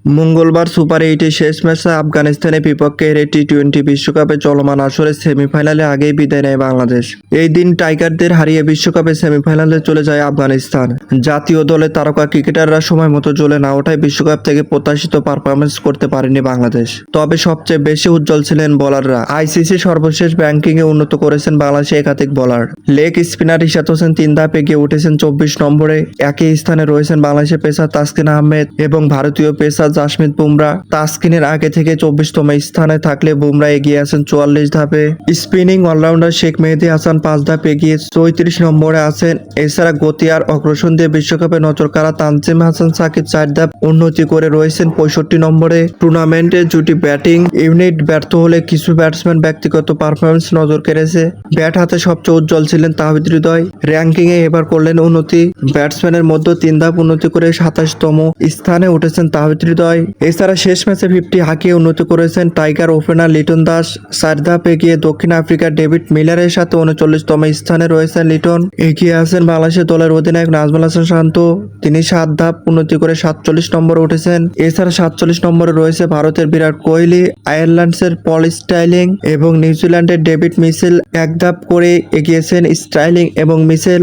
মঙ্গলবার সুপার এইটে শেষ ম্যাচে আফগানিস্তানের বিপক্ষে হেরে টি-20 বিশ্বকাপে চলমান আসরে সেমিফাইনালে আগেই বিদায় নেয় বাংলাদেশ। এই দিন টাইগারদের হারিয়ে বিশ্বকাপে সেমিফাইনালে চলে যায় আফগানিস্তান। জাতীয় দলের তারকা ক্রিকেটাররা সময় মতো জ্বলে না ওঠায় বিশ্বকাপ থেকে প্রত্যাশিত পারফরমেন্স করতে পারেনি বাংলাদেশ। তবে সবচেয়ে বেশি উজ্জ্বল ছিলেন বোলাররা। আইসিসি সর্বশেষ র্যাঙ্কিংয়ে উন্নত করেছেন বাংলাদেশের একাধিক bowler. Leg spinner Ishat Hossain 3 ধাপে এগিয়ে উঠেছেন 24 নম্বরে। একই স্থানে রয়েছেন বাংলাদেশের পেসার তাসকিন আহমেদ এবং ভারতীয় পেসার জাসপ্রীত বুমরাহ। তাসকিনের আগে থেকে 24তম স্থানে থাকলে বুমরাহ এগিয়ে আছেন 44 ধাপে। স্পিনিং অলরাউন্ডার শেখ মেহেদী হাসান 5 ধাপ এগিয়ে 34 নম্বরে আছেন। এছাড়া গতি আর অগ্রসর দিয়ে বিশ্বকাপে নজর কাড়া তানজিম হাসান সাকিব 4 ধাপ উন্নতি করে রয়েছেন 65 নম্বরে। টুর্নামেন্টে জুটি ব্যাটিং ইউনিট ব্যর্থ হলে কিছু ব্যাটসম্যান ব্যক্তিগত পারফরমেন্স নজর কেড়েছে। ব্যাট হাতে সবচেয়ে উজ্জ্বল ছিলেন তাওহিদ হৃদয়। র্যাঙ্কিংয়ে এবার করলেন উন্নতি। ব্যাটসম্যানের মধ্যে 3 ধাপ উন্নতি করে 27তম স্থানে উঠেছেন তাওহিদ হৃদয়। এছাড়া শেষ ম্যাচে 50 হাঁকিয়ে উন্নতি করেছেন টাইগার ওপেনার লিটন দাস। 4 ধাপ এগিয়ে দক্ষিণ আফ্রিকার ডেভিড মিলারের সাথে 39তম স্থানে রয়েছেন লিটন। এগিয়ে আছেন বাংলাদেশের দলের অধিনায়ক নাজমুল হাসান শান্ত। তিনি 7 ধাপ উন্নতি করে 47 নম্বরে উঠেছেন। এছাড়া 47 নম্বরে রয়েছে ভারতের বিরাট কোহলি, আয়ারল্যান্ডসের পল স্টাইলিং এবং নিউজিল্যান্ডের ডেভিড মিচেল। 1 ধাপ করে এগিয়েছেন স্টাইলিং এবং মিচেল।